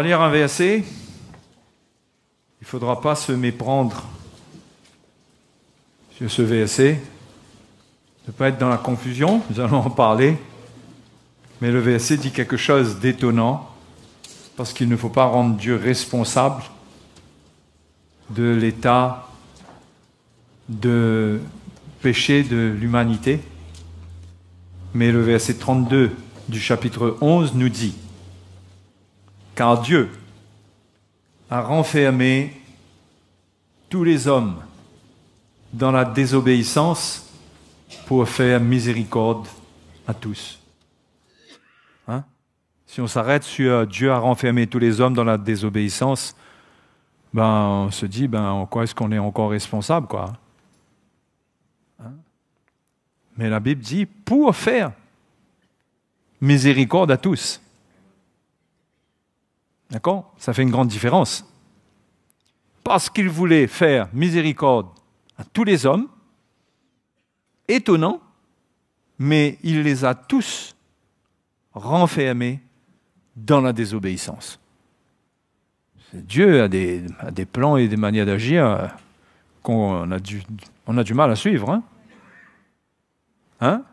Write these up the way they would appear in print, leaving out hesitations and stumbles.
lire un verset. Il ne faudra pas se méprendre sur ce verset, ne pas être dans la confusion, nous allons en parler. Mais le verset dit quelque chose d'étonnant, parce qu'il ne faut pas rendre Dieu responsable de l'état de péché de l'humanité. Mais le verset 32 du chapitre 11 nous dit « Car Dieu a renfermé tous les hommes dans la désobéissance pour faire miséricorde à tous. » Hein? Si on s'arrête sur Dieu a renfermé tous les hommes dans la désobéissance, on se dit, en quoi est-ce qu'on est encore responsable, quoi? Hein? Mais la Bible dit, pour faire miséricorde à tous. D'accord? Ça fait une grande différence. Parce qu'il voulait faire miséricorde à tous les hommes, étonnant, mais il les a tous renfermés dans la désobéissance. Dieu a des plans et des manières d'agir qu'on a du mal à suivre. Hein?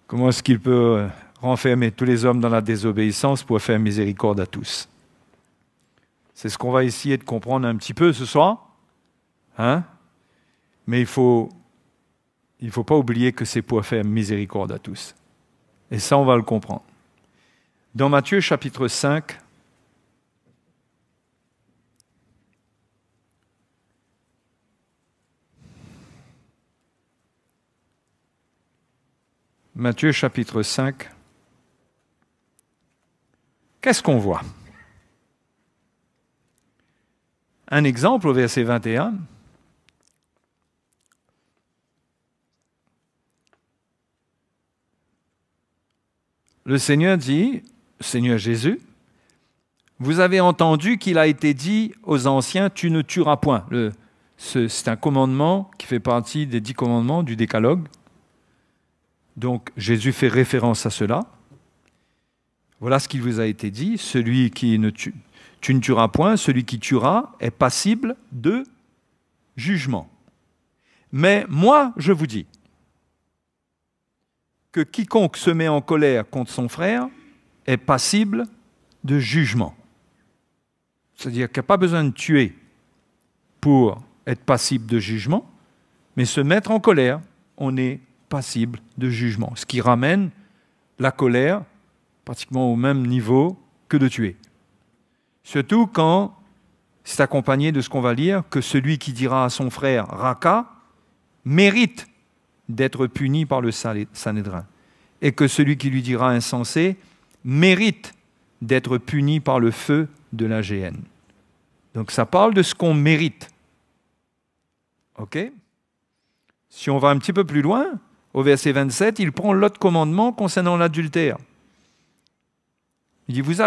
Comment est-ce qu'il peut renfermer tous les hommes dans la désobéissance pour faire miséricorde à tous? C'est ce qu'on va essayer de comprendre un petit peu ce soir. Hein? Mais il faut pas oublier que c'est pour faire miséricorde à tous. Et ça, on va le comprendre. Dans Matthieu chapitre 5, Matthieu chapitre 5, qu'est-ce qu'on voit? Un exemple au verset 21. Le Seigneur dit, Seigneur Jésus, vous avez entendu qu'il a été dit aux anciens, tu ne tueras point. C'est un commandement qui fait partie des 10 commandements du Décalogue. Donc Jésus fait référence à cela. Voilà ce qui vous a été dit, tu ne tueras point, celui qui tuera est passible de jugement. Mais moi, je vous dis que quiconque se met en colère contre son frère est passible de jugement. C'est-à-dire qu'il n'y a pas besoin de tuer pour être passible de jugement, mais se mettre en colère, on est passible de jugement. Ce qui ramène la colère pratiquement au même niveau que de tuer. Surtout quand c'est accompagné de ce qu'on va lire, que celui qui dira à son frère « Raka » mérite d'être puni par le Sanhédrin, et que celui qui lui dira « insensé » mérite d'être puni par le feu de la géhenne. Donc ça parle de ce qu'on mérite. Ok? Si on va un petit peu plus loin, au verset 27, il prend l'autre commandement concernant l'adultère. Il dit, vous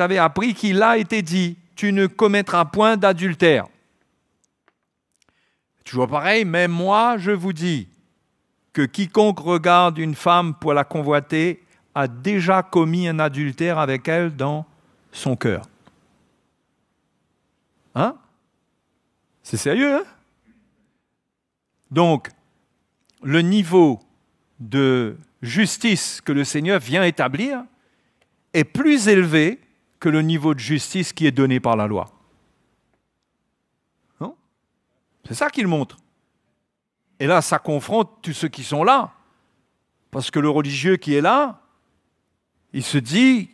avez appris qu'il a été dit, tu ne commettras point d'adultère. Toujours pareil, mais moi je vous dis que quiconque regarde une femme pour la convoiter a déjà commis un adultère avec elle dans son cœur. Hein? C'est sérieux, hein? Donc, le niveau de justice que le Seigneur vient établir est plus élevé que le niveau de justice qui est donné par la loi. Non? C'est ça qu'il montre. Et là, ça confronte tous ceux qui sont là. Parce que le religieux qui est là, il se dit,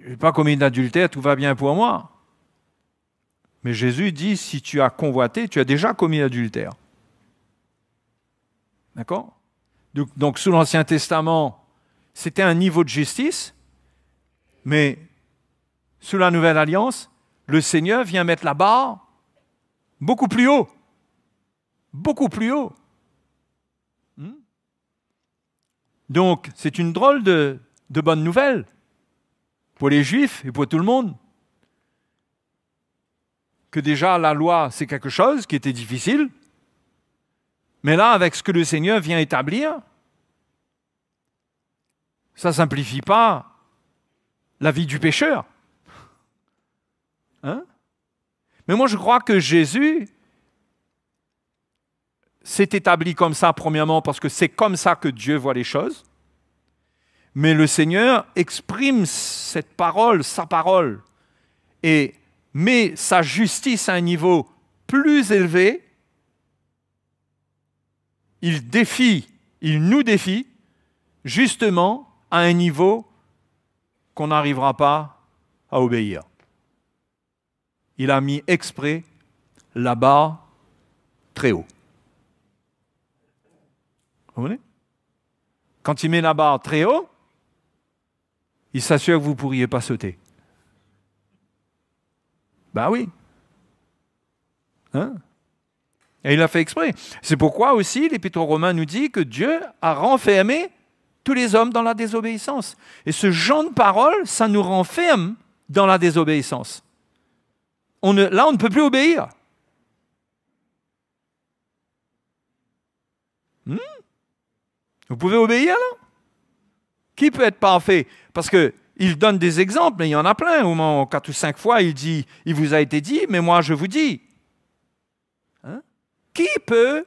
je n'ai pas commis d'adultère, tout va bien pour moi. Mais Jésus dit, si tu as convoité, tu as déjà commis l'adultère. D'accord? Donc, sous l'Ancien Testament, c'était un niveau de justice, mais sous la Nouvelle Alliance, le Seigneur vient mettre la barre beaucoup plus haut. Beaucoup plus haut. Donc, c'est une drôle de bonne nouvelle pour les Juifs et pour tout le monde. Que déjà, la loi, c'est quelque chose qui était difficile, mais là, avec ce que le Seigneur vient établir, Ça ne simplifie pas la vie du pécheur. Hein? Mais moi, je crois que Jésus s'est établi comme ça, premièrement, parce que c'est comme ça que Dieu voit les choses. Mais le Seigneur exprime cette parole, sa parole, et met sa justice à un niveau plus élevé. Il nous défie, justement, à un niveau qu'on n'arrivera pas à obéir. Il a mis exprès la barre très haut. Vous comprenez? Quand il met la barre très haut, il s'assure que vous ne pourriez pas sauter. Ben oui. Hein? Et il a fait exprès. C'est pourquoi aussi l'Épître aux Romains nous dit que Dieu a renfermé tous les hommes dans la désobéissance. Et ce genre de parole, ça nous renferme dans la désobéissance. Là, on ne peut plus obéir. Vous pouvez obéir, là? Qui peut être parfait? Parce qu'il donne des exemples, mais il y en a plein. Au moins 4 ou 5 fois, il dit, il vous a été dit, mais moi je vous dis. Hein? Qui peut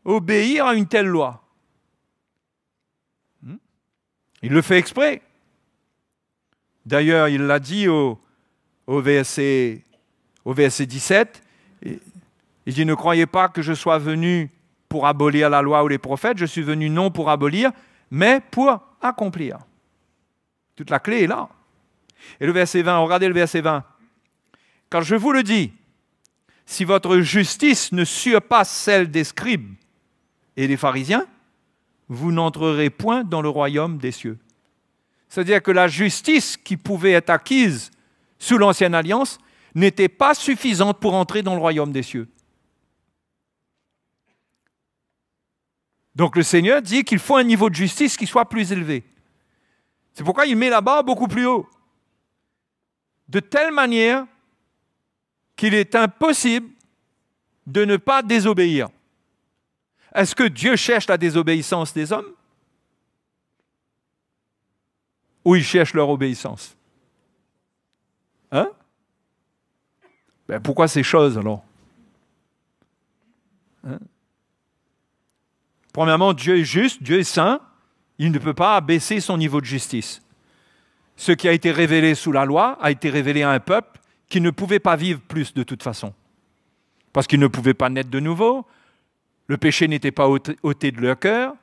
obéir à une telle loi? Il le fait exprès. D'ailleurs, il l'a dit au verset 17. Il dit, ne croyez pas que je sois venu pour abolir la loi ou les prophètes. Je suis venu non pour abolir, mais pour accomplir. Toute la clé est là. Et le verset 20, regardez le verset 20. Car je vous le dis, si votre justice ne surpasse celle des scribes et des pharisiens, vous n'entrerez point dans le royaume des cieux. C'est-à-dire que la justice qui pouvait être acquise sous l'ancienne alliance n'était pas suffisante pour entrer dans le royaume des cieux. Donc le Seigneur dit qu'il faut un niveau de justice qui soit plus élevé. C'est pourquoi il met la barre beaucoup plus haut. De telle manière qu'il est impossible de ne pas désobéir. Est-ce que Dieu cherche la désobéissance des hommes? Ou il cherche leur obéissance? Hein? Ben pourquoi ces choses alors? Hein? Premièrement, Dieu est juste, Dieu est saint, il ne peut pas abaisser son niveau de justice. Ce qui a été révélé sous la loi a été révélé à un peuple qui ne pouvait pas vivre plus de toute façon. Parce qu'ils ne pouvaient pas naître de nouveau, le péché n'était pas ôté de leur cœur,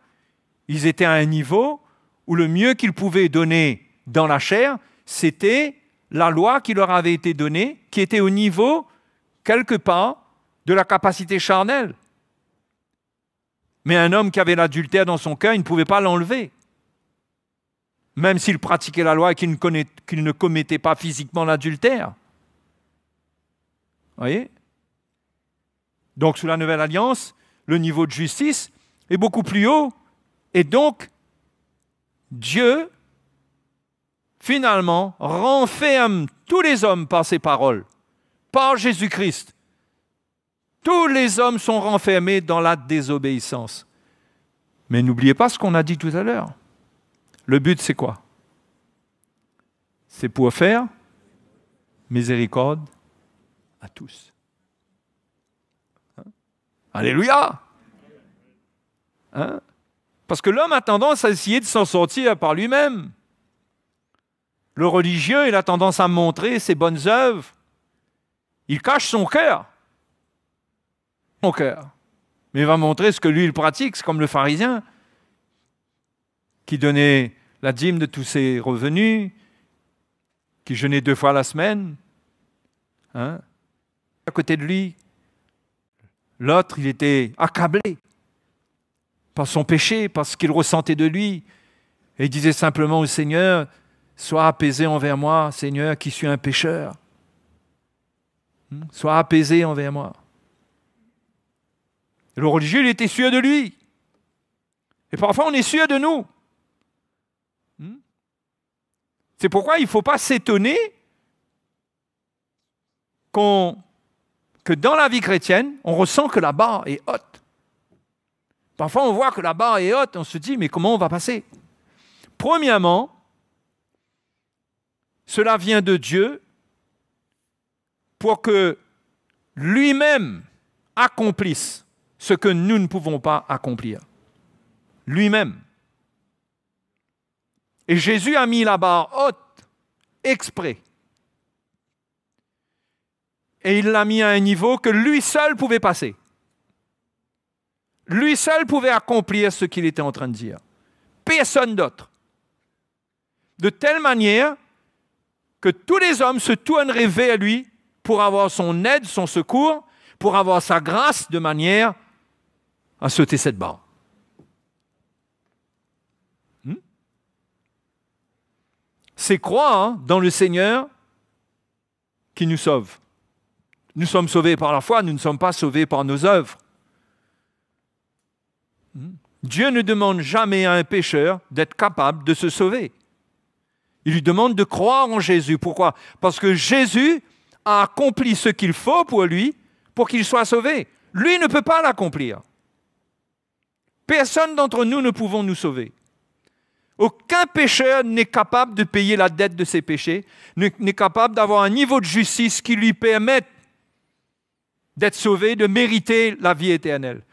ils étaient à un niveau où le mieux qu'ils pouvaient donner dans la chair, c'était la loi qui leur avait été donnée, qui était au niveau, quelque part, de la capacité charnelle. Mais un homme qui avait l'adultère dans son cœur, il ne pouvait pas l'enlever. Même s'il pratiquait la loi et qu'il ne commettait pas physiquement l'adultère. Vous voyez? Donc, sous la Nouvelle Alliance, le niveau de justice est beaucoup plus haut. Et donc, Dieu, finalement, renferme tous les hommes par ses paroles, par Jésus-Christ. Tous les hommes sont renfermés dans la désobéissance. Mais n'oubliez pas ce qu'on a dit tout à l'heure. Le but, c'est quoi? C'est pour faire miséricorde à tous. Hein? Alléluia! Hein? Parce que l'homme a tendance à essayer de s'en sortir par lui-même. Le religieux, il a tendance à montrer ses bonnes œuvres. Il cache son cœur. Son cœur. Mais il va montrer ce que lui, il pratique. C'est comme le pharisien qui donnait la dîme de tous ses revenus, qui jeûnait 2 fois la semaine. Hein? À côté de lui, l'autre, il était accablé par son péché, par ce qu'il ressentait de lui. Et il disait simplement au Seigneur, « Sois apaisé envers moi, Seigneur, qui suis un pécheur. Sois apaisé envers moi. » Et le religieux, il était sûr de lui. Et parfois, on est sûr de nous. C'est pourquoi il ne faut pas s'étonner que dans la vie chrétienne, on ressent que la barre est haute. Parfois, on voit que la barre est haute, on se dit, mais comment on va passer? Premièrement, cela vient de Dieu pour que lui-même accomplisse ce que nous ne pouvons pas accomplir. Lui-même. Et Jésus a mis la barre haute, exprès. Et il l'a mis à un niveau que lui seul pouvait passer. Lui seul pouvait accomplir ce qu'il était en train de dire. Personne d'autre. De telle manière que tous les hommes se tourneraient vers lui pour avoir son aide, son secours, pour avoir sa grâce de manière à sauter cette barre. C'est croire dans le Seigneur qui nous sauve. Nous sommes sauvés par la foi, nous ne sommes pas sauvés par nos œuvres. Dieu ne demande jamais à un pécheur d'être capable de se sauver. Il lui demande de croire en Jésus. Pourquoi? Parce que Jésus a accompli ce qu'il faut pour lui, pour qu'il soit sauvé. Lui ne peut pas l'accomplir. Personne d'entre nous ne pouvons nous sauver. Aucun pécheur n'est capable de payer la dette de ses péchés, n'est capable d'avoir un niveau de justice qui lui permette d'être sauvé, de mériter la vie éternelle.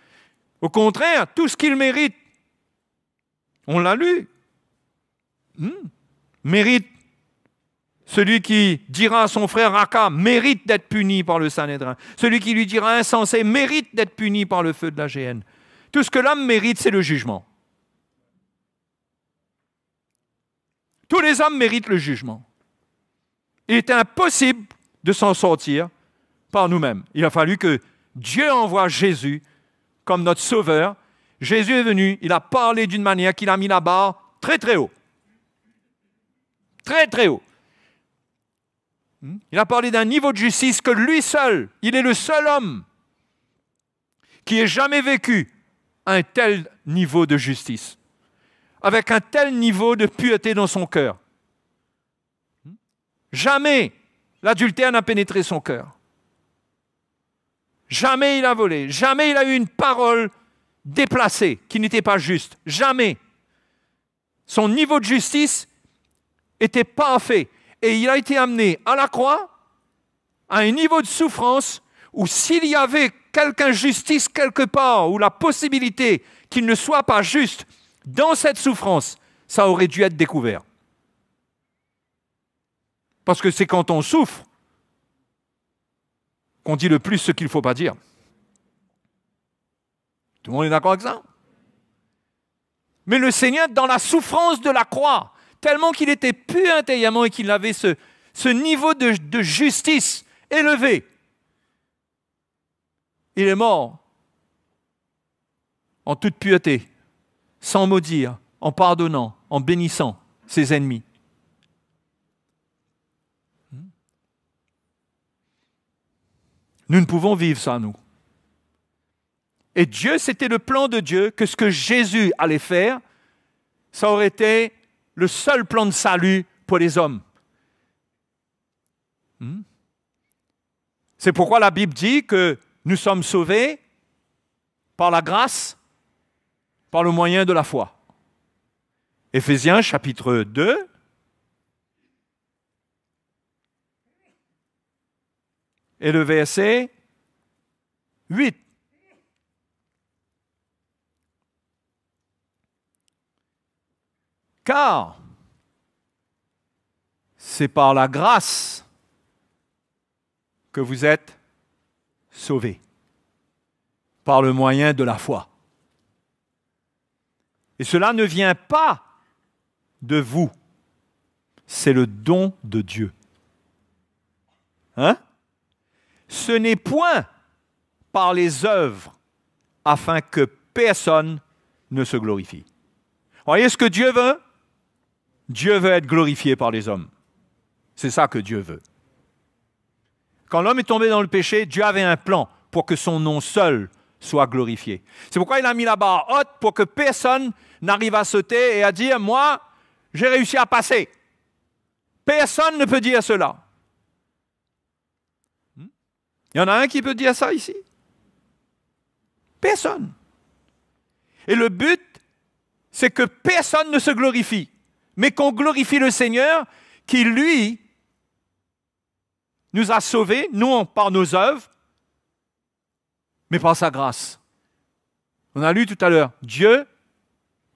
Au contraire, tout ce qu'il mérite, on l'a lu, mérite. Celui qui dira à son frère Raka mérite d'être puni par le Sanhédrin. Celui qui lui dira insensé mérite d'être puni par le feu de la géhenne. Tout ce que l'homme mérite, c'est le jugement. Tous les hommes méritent le jugement. Il est impossible de s'en sortir par nous-mêmes. Il a fallu que Dieu envoie Jésus comme notre sauveur. Jésus est venu, il a parlé d'une manière qu'il a mis la barre très très haut. Très très haut. Il a parlé d'un niveau de justice que lui seul, il est le seul homme qui ait jamais vécu un tel niveau de justice, avec un tel niveau de pureté dans son cœur. Jamais l'adultère n'a pénétré son cœur. Jamais il a volé. Jamais il a eu une parole déplacée qui n'était pas juste. Jamais. Son niveau de justice était parfait. Et il a été amené à la croix à un niveau de souffrance où s'il y avait quelque injustice quelque part, ou la possibilité qu'il ne soit pas juste dans cette souffrance, ça aurait dû être découvert. Parce que c'est quand on souffre qu'on dit le plus ce qu'il ne faut pas dire. Tout le monde est d'accord avec ça? Mais le Seigneur, dans la souffrance de la croix, tellement qu'il était pur intérieurement et qu'il avait ce niveau de justice élevé, il est mort en toute pureté, sans maudire, en pardonnant, en bénissant ses ennemis. Nous ne pouvons vivre ça, nous. Et Dieu, c'était le plan de Dieu que ce que Jésus allait faire, ça aurait été le seul plan de salut pour les hommes. C'est pourquoi la Bible dit que nous sommes sauvés par la grâce, par le moyen de la foi. Éphésiens chapitre 2. Et le verset 8. Car c'est par la grâce que vous êtes sauvés, par le moyen de la foi. Et cela ne vient pas de vous, c'est le don de Dieu. Hein? Ce n'est point par les œuvres, afin que personne ne se glorifie. Voyez ce que Dieu veut? Dieu veut être glorifié par les hommes. C'est ça que Dieu veut. Quand l'homme est tombé dans le péché, Dieu avait un plan pour que son nom seul soit glorifié. C'est pourquoi il a mis la barre haute pour que personne n'arrive à sauter et à dire « Moi, j'ai réussi à passer ». Personne ne peut dire cela. Il y en a un qui peut dire ça ici? Personne. Et le but, c'est que personne ne se glorifie. mais qu'on glorifie le Seigneur qui, lui, nous a sauvés, non par nos œuvres, mais par sa grâce. On a lu tout à l'heure, Dieu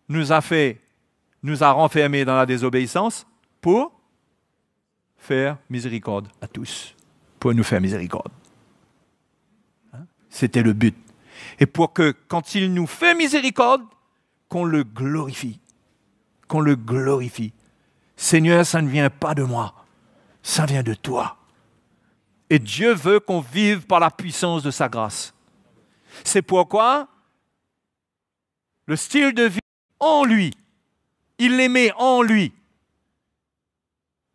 nous a renfermés dans la désobéissance pour faire miséricorde à tous, pour nous faire miséricorde. C'était le but. Et pour que, quand il nous fait miséricorde, qu'on le glorifie. Qu'on le glorifie. Seigneur, ça ne vient pas de moi, ça vient de toi. Et Dieu veut qu'on vive par la puissance de sa grâce. C'est pourquoi le style de vie en lui, il les met en lui.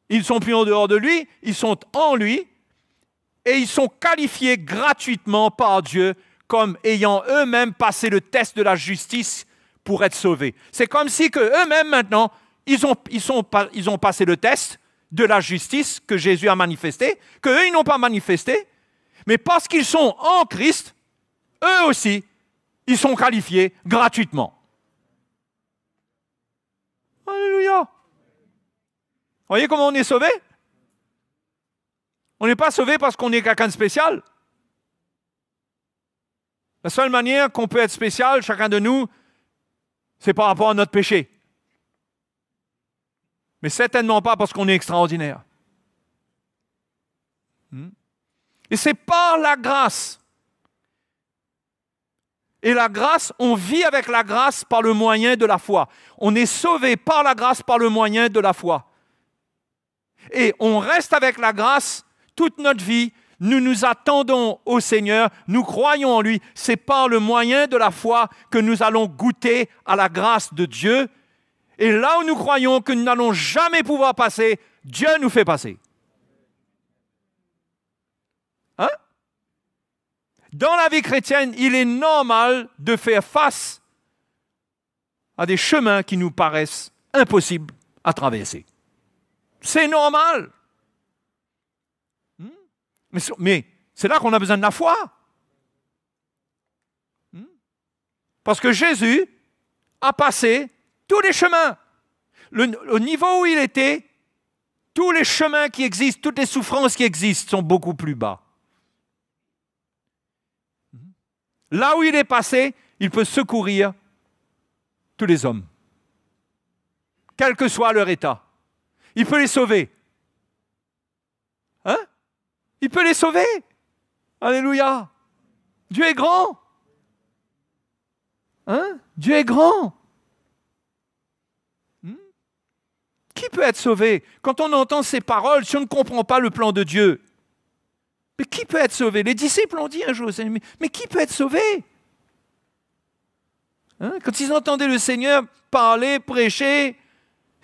Ils ne sont plus en dehors de lui, ils sont en lui et ils sont qualifiés gratuitement par Dieu comme ayant eux-mêmes passé le test de la justice pour être sauvés. C'est comme si que eux-mêmes maintenant, ils ont passé le test de la justice que Jésus a manifesté, qu'eux, ils n'ont pas manifesté, mais parce qu'ils sont en Christ, eux aussi, ils sont qualifiés gratuitement. Alléluia. Vous voyez comment on est sauvé? On n'est pas sauvé parce qu'on est quelqu'un de spécial. La seule manière qu'on peut être spécial, chacun de nous, c'est par rapport à notre péché. Mais certainement pas parce qu'on est extraordinaire. Et c'est par la grâce. Et la grâce, on vit avec la grâce par le moyen de la foi. On est sauvé par la grâce par le moyen de la foi. Et on reste avec la grâce toute notre vie. Nous nous attendons au Seigneur, nous croyons en lui. C'est par le moyen de la foi que nous allons goûter à la grâce de Dieu. Et là où nous croyons que nous n'allons jamais pouvoir passer, Dieu nous fait passer. Hein? Dans la vie chrétienne, il est normal de faire face à des chemins qui nous paraissent impossibles à traverser. C'est normal. Mais c'est là qu'on a besoin de la foi. Parce que Jésus a passé tous les chemins. Au niveau où il était, tous les chemins qui existent, toutes les souffrances qui existent sont beaucoup plus bas. Là où il est passé, il peut secourir tous les hommes, quel que soit leur état. Il peut les sauver. Hein? Il peut les sauver. Alléluia. Dieu est grand. Hein? Dieu est grand. Qui peut être sauvé? Quand on entend ces paroles, si on ne comprend pas le plan de Dieu, mais qui peut être sauvé? Les disciples ont dit un jour, mais qui peut être sauvé? Hein? Quand ils entendaient le Seigneur parler, prêcher,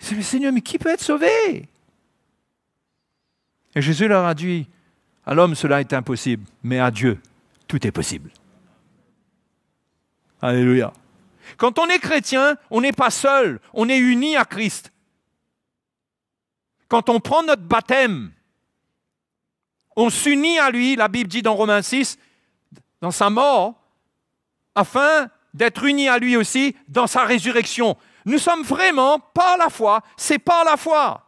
ils disaient, mais Seigneur, mais qui peut être sauvé? Et Jésus leur a dit, à l'homme cela est impossible, mais à Dieu tout est possible. Alléluia. Quand on est chrétien, on n'est pas seul, on est uni à Christ. Quand on prend notre baptême, on s'unit à lui, la Bible dit dans Romains 6, dans sa mort, afin d'être unis à lui aussi dans sa résurrection. Nous sommes vraiment par la foi, c'est par la foi.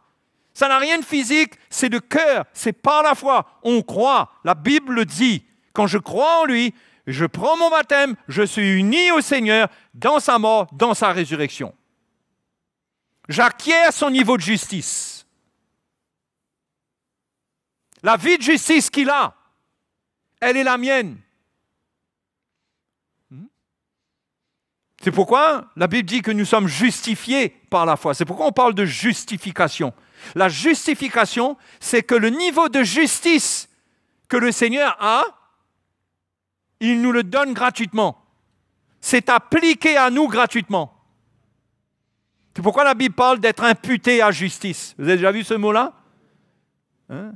Ça n'a rien de physique, c'est de cœur, c'est par la foi. On croit, la Bible le dit. Quand je crois en lui, je prends mon baptême, je suis uni au Seigneur dans sa mort, dans sa résurrection. J'acquiers son niveau de justice. La vie de justice qu'il a, elle est la mienne. C'est pourquoi la Bible dit que nous sommes justifiés par la foi. C'est pourquoi on parle de justification. La justification, c'est que le niveau de justice que le Seigneur a, il nous le donne gratuitement. C'est appliqué à nous gratuitement. C'est pourquoi la Bible parle d'être imputé à justice. Vous avez déjà vu ce mot-là? Hein?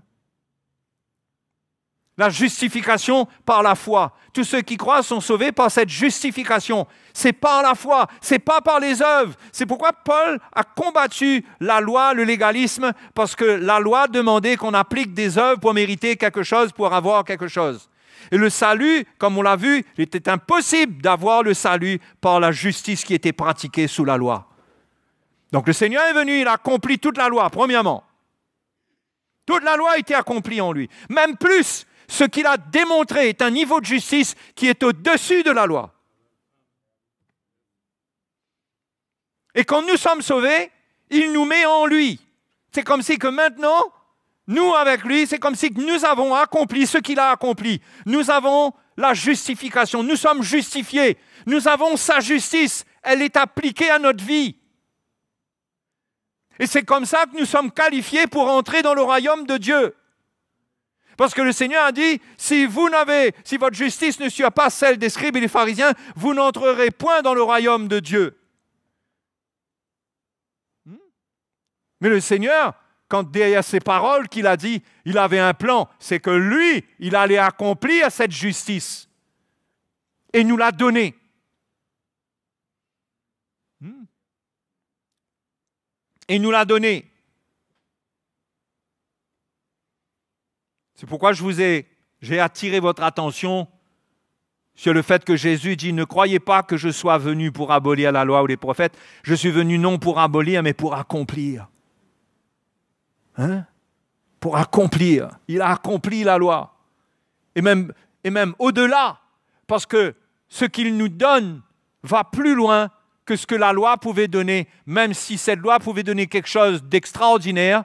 La justification par la foi. Tous ceux qui croient sont sauvés par cette justification. C'est par la foi, c'est pas par les œuvres. C'est pourquoi Paul a combattu la loi, le légalisme, parce que la loi demandait qu'on applique des œuvres pour mériter quelque chose, pour avoir quelque chose. Et le salut, comme on l'a vu, il était impossible d'avoir le salut par la justice qui était pratiquée sous la loi. Donc le Seigneur est venu, il a accompli toute la loi, premièrement. Toute la loi a été accomplie en lui. Même plus, ce qu'il a démontré est un niveau de justice qui est au-dessus de la loi. Et quand nous sommes sauvés, il nous met en lui. C'est comme si que maintenant, nous avec lui, c'est comme si nous avons accompli ce qu'il a accompli. Nous avons la justification, nous sommes justifiés. Nous avons sa justice, elle est appliquée à notre vie. Et c'est comme ça que nous sommes qualifiés pour entrer dans le royaume de Dieu. Parce que le Seigneur a dit, si votre justice ne suit pas celle des scribes et des pharisiens, vous n'entrerez point dans le royaume de Dieu. Mais le Seigneur, quand derrière ces paroles qu'il a dit, il avait un plan, c'est que lui, il allait accomplir cette justice. Et nous l'a donnée. Et nous l'a donnée. C'est pourquoi j'ai attiré votre attention sur le fait que Jésus dit « Ne croyez pas que je sois venu pour abolir la loi ou les prophètes. Je suis venu non pour abolir, mais pour accomplir. » Pour accomplir. Il a accompli la loi. Et même au-delà, parce que ce qu'il nous donne va plus loin que ce que la loi pouvait donner, même si cette loi pouvait donner quelque chose d'extraordinaire,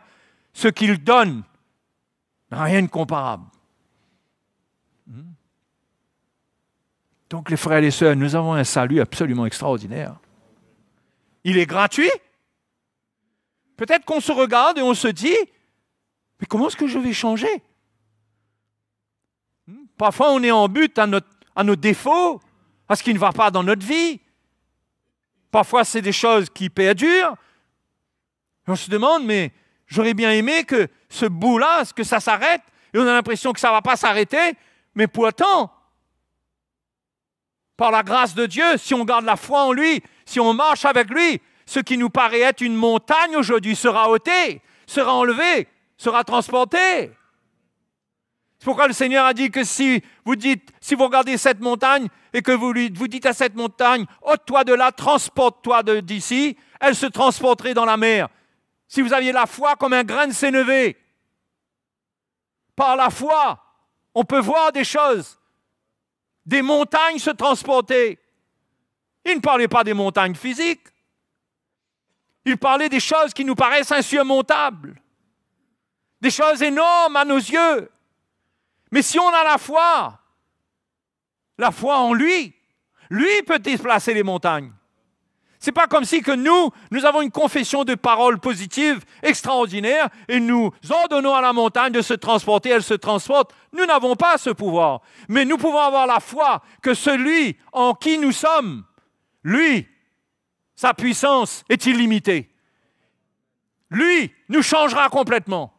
ce qu'il donne n'a rien de comparable. Donc les frères et les sœurs, nous avons un salut absolument extraordinaire. Il est gratuit. Peut-être qu'on se regarde et on se dit, mais comment est-ce que je vais changer? Parfois, on est en but à nos défauts, à ce qui ne va pas dans notre vie. Parfois, c'est des choses qui perdurent. On se demande, mais j'aurais bien aimé que ce bout-là, que ça s'arrête, et on a l'impression que ça ne va pas s'arrêter, mais pourtant, par la grâce de Dieu, si on garde la foi en lui, si on marche avec lui, ce qui nous paraît être une montagne aujourd'hui sera ôté, sera enlevé, sera transporté. C'est pourquoi le Seigneur a dit que si vous regardez cette montagne et que vous dites à cette montagne, ôte-toi de là, transporte-toi d'ici, elle se transporterait dans la mer. Si vous aviez la foi comme un grain de sénévé, par la foi, on peut voir des choses, des montagnes se transporter. Il ne parlait pas des montagnes physiques. Il parlait des choses qui nous paraissent insurmontables, des choses énormes à nos yeux. Mais si on a la foi en lui, lui peut déplacer les montagnes. Ce n'est pas comme si que nous avons une confession de paroles positives extraordinaire et nous ordonnons à la montagne de se transporter, elle se transporte. Nous n'avons pas ce pouvoir. Mais nous pouvons avoir la foi que celui en qui nous sommes, lui, sa puissance est illimitée. Lui nous changera complètement.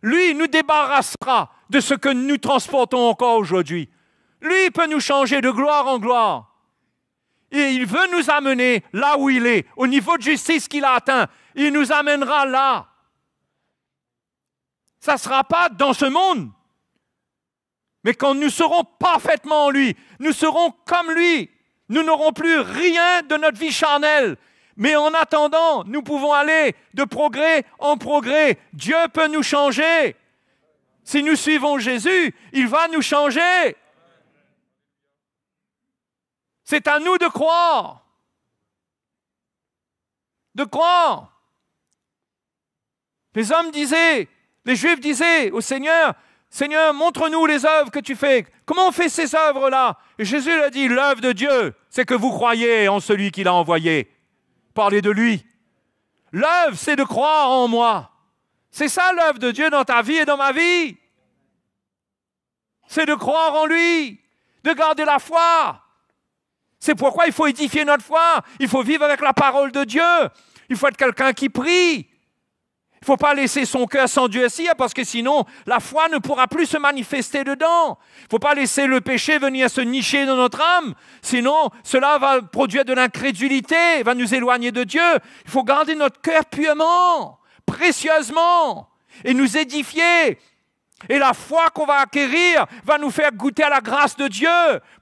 Lui nous débarrassera de ce que nous transportons encore aujourd'hui. Lui peut nous changer de gloire en gloire. Et il veut nous amener là où il est, au niveau de justice qu'il a atteint. Il nous amènera là. Ça ne sera pas dans ce monde. Mais quand nous serons parfaitement en lui, nous serons comme lui. Nous n'aurons plus rien de notre vie charnelle. Mais en attendant, nous pouvons aller de progrès en progrès. Dieu peut nous changer. Si nous suivons Jésus, il va nous changer. C'est à nous de croire. De croire. Les hommes disaient, les Juifs disaient au Seigneur, Seigneur, montre-nous les œuvres que tu fais. Comment on fait ces œuvres-là? Et Jésus leur dit, l'œuvre de Dieu, c'est que vous croyez en celui qui l'a envoyé. Parlez de lui. L'œuvre, c'est de croire en moi. C'est ça l'œuvre de Dieu dans ta vie et dans ma vie. C'est de croire en lui, de garder la foi. C'est pourquoi il faut édifier notre foi. Il faut vivre avec la parole de Dieu. Il faut être quelqu'un qui prie. Il ne faut pas laisser son cœur s'endurcir parce que sinon, la foi ne pourra plus se manifester dedans. Il ne faut pas laisser le péché venir se nicher dans notre âme. Sinon, cela va produire de l'incrédulité, va nous éloigner de Dieu. Il faut garder notre cœur puément, précieusement et nous édifier. Et la foi qu'on va acquérir va nous faire goûter à la grâce de Dieu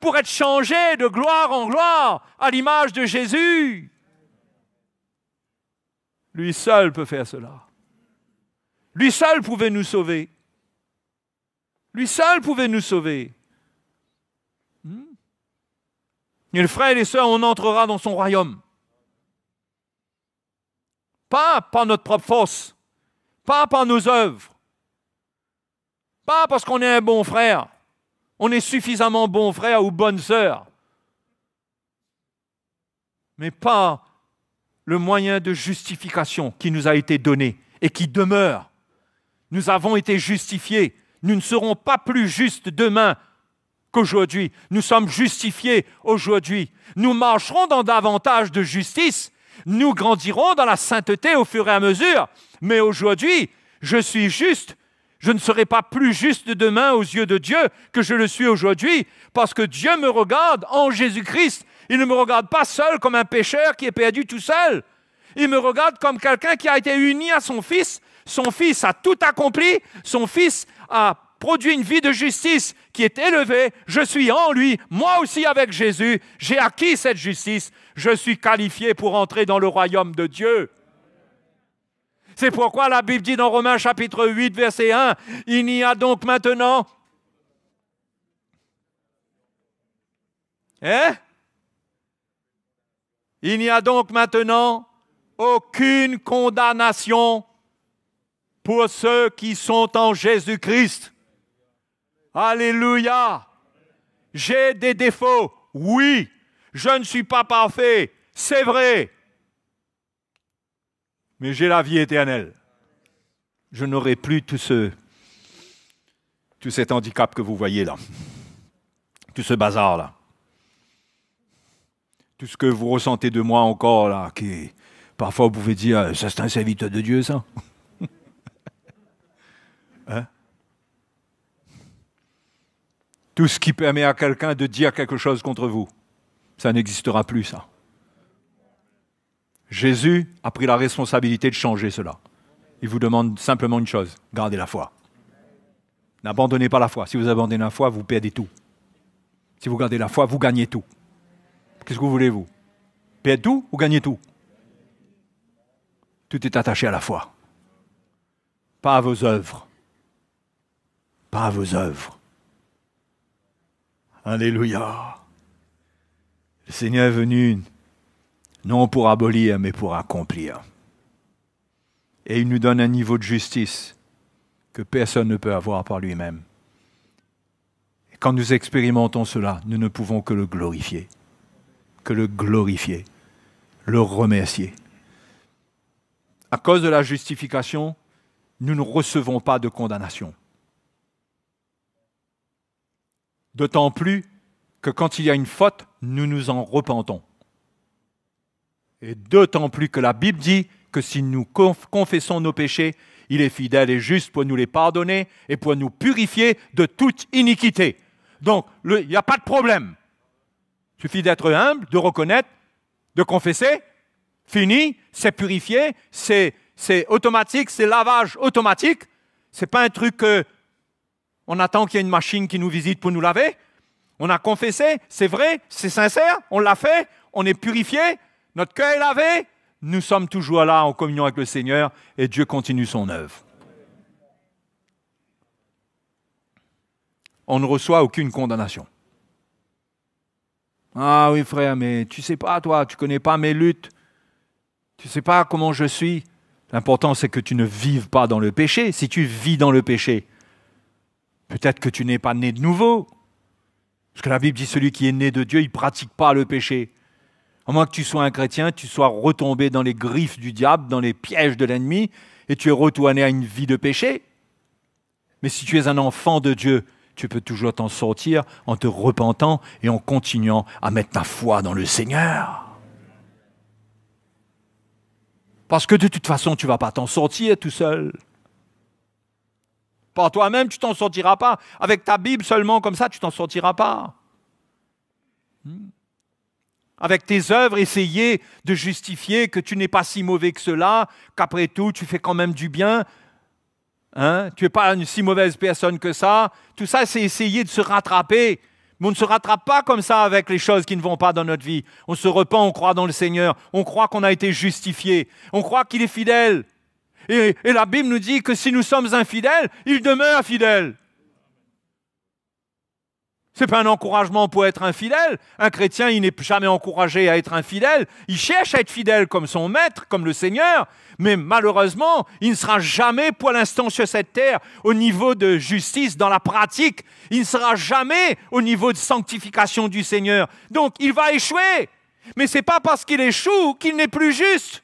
pour être changés de gloire en gloire à l'image de Jésus. Lui seul peut faire cela. Lui seul pouvait nous sauver. Lui seul pouvait nous sauver. Et les frères et les sœurs, on entrera dans son royaume. Pas par notre propre force, pas par nos œuvres, pas parce qu'on est un bon frère, on est suffisamment bon frère ou bonne sœur, mais par le moyen de justification qui nous a été donné et qui demeure. Nous avons été justifiés. Nous ne serons pas plus justes demain qu'aujourd'hui. Nous sommes justifiés aujourd'hui. Nous marcherons dans davantage de justice. Nous grandirons dans la sainteté au fur et à mesure. Mais aujourd'hui, je suis juste. Je ne serai pas plus juste demain aux yeux de Dieu que je le suis aujourd'hui, parce que Dieu me regarde en Jésus-Christ. Il ne me regarde pas seul comme un pécheur qui est perdu tout seul. Il me regarde comme quelqu'un qui a été uni à son Fils. Son Fils a tout accompli. Son Fils a produit une vie de justice qui est élevée. Je suis en lui, moi aussi avec Jésus. J'ai acquis cette justice. Je suis qualifié pour entrer dans le royaume de Dieu. C'est pourquoi la Bible dit dans Romains chapitre 8, verset 1, « Il n'y a donc maintenant... » Il n'y a donc maintenant aucune condamnation pour ceux qui sont en Jésus-Christ. Alléluia! J'ai des défauts, oui. Je ne suis pas parfait, c'est vrai. Mais j'ai la vie éternelle. Je n'aurai plus tout cet handicap que vous voyez là. Tout ce bazar là. Tout ce que vous ressentez de moi encore là, qui parfois vous pouvez dire, ça c'est un serviteur de Dieu ça. Hein? Tout ce qui permet à quelqu'un de dire quelque chose contre vous, ça n'existera plus ça. Jésus a pris la responsabilité de changer cela. Il vous demande simplement une chose, gardez la foi. N'abandonnez pas la foi. Si vous abandonnez la foi, vous perdez tout. Si vous gardez la foi, vous gagnez tout. Qu'est-ce que vous voulez, vous? Perdre tout ou gagner tout? Tout est attaché à la foi. Pas à vos œuvres. Pas à vos œuvres. Alléluia. Le Seigneur est venu non pour abolir, mais pour accomplir. Et il nous donne un niveau de justice que personne ne peut avoir par lui-même. Et quand nous expérimentons cela, nous ne pouvons que le glorifier. Que le glorifier, le remercier. À cause de la justification, nous ne recevons pas de condamnation. D'autant plus que quand il y a une faute, nous nous en repentons. Et d'autant plus que la Bible dit que si nous confessons nos péchés, il est fidèle et juste pour nous les pardonner et pour nous purifier de toute iniquité. Donc, il n'y a pas de problème. Il suffit d'être humble, de reconnaître, de confesser. Fini, c'est purifié, c'est automatique, c'est lavage automatique. Ce n'est pas un truc on attend qu'il y ait une machine qui nous visite pour nous laver. On a confessé, c'est vrai, c'est sincère, on l'a fait, on est purifié, notre cœur est lavé. Nous sommes toujours là en communion avec le Seigneur et Dieu continue son œuvre. On ne reçoit aucune condamnation. Ah oui frère, mais tu ne sais pas toi, tu ne connais pas mes luttes. Tu ne sais pas comment je suis. L'important c'est que tu ne vives pas dans le péché. Si tu vis dans le péché, peut-être que tu n'es pas né de nouveau. Parce que la Bible dit celui qui est né de Dieu, il ne pratique pas le péché. À moins que tu sois un chrétien, tu sois retombé dans les griffes du diable, dans les pièges de l'ennemi, et tu es retourné à une vie de péché. Mais si tu es un enfant de Dieu, tu peux toujours t'en sortir en te repentant et en continuant à mettre ta foi dans le Seigneur. Parce que de toute façon, tu ne vas pas t'en sortir tout seul. Par toi-même, tu ne t'en sortiras pas. Avec ta Bible seulement comme ça, tu ne t'en sortiras pas. Avec tes œuvres, essayer de justifier que tu n'es pas si mauvais que cela, qu'après tout, tu fais quand même du bien. Tu n'es pas une si mauvaise personne que ça. Tout ça, c'est essayer de se rattraper. Mais on ne se rattrape pas comme ça avec les choses qui ne vont pas dans notre vie. On se repent, on croit dans le Seigneur, on croit qu'on a été justifié, on croit qu'il est fidèle. Et la Bible nous dit que si nous sommes infidèles, il demeure fidèle. Ce n'est pas un encouragement pour être infidèle. Un chrétien, il n'est jamais encouragé à être infidèle. Il cherche à être fidèle comme son maître, comme le Seigneur. Mais malheureusement, il ne sera jamais pour l'instant sur cette terre au niveau de justice dans la pratique. Il ne sera jamais au niveau de sanctification du Seigneur. Donc, il va échouer. Mais ce n'est pas parce qu'il échoue qu'il n'est plus juste.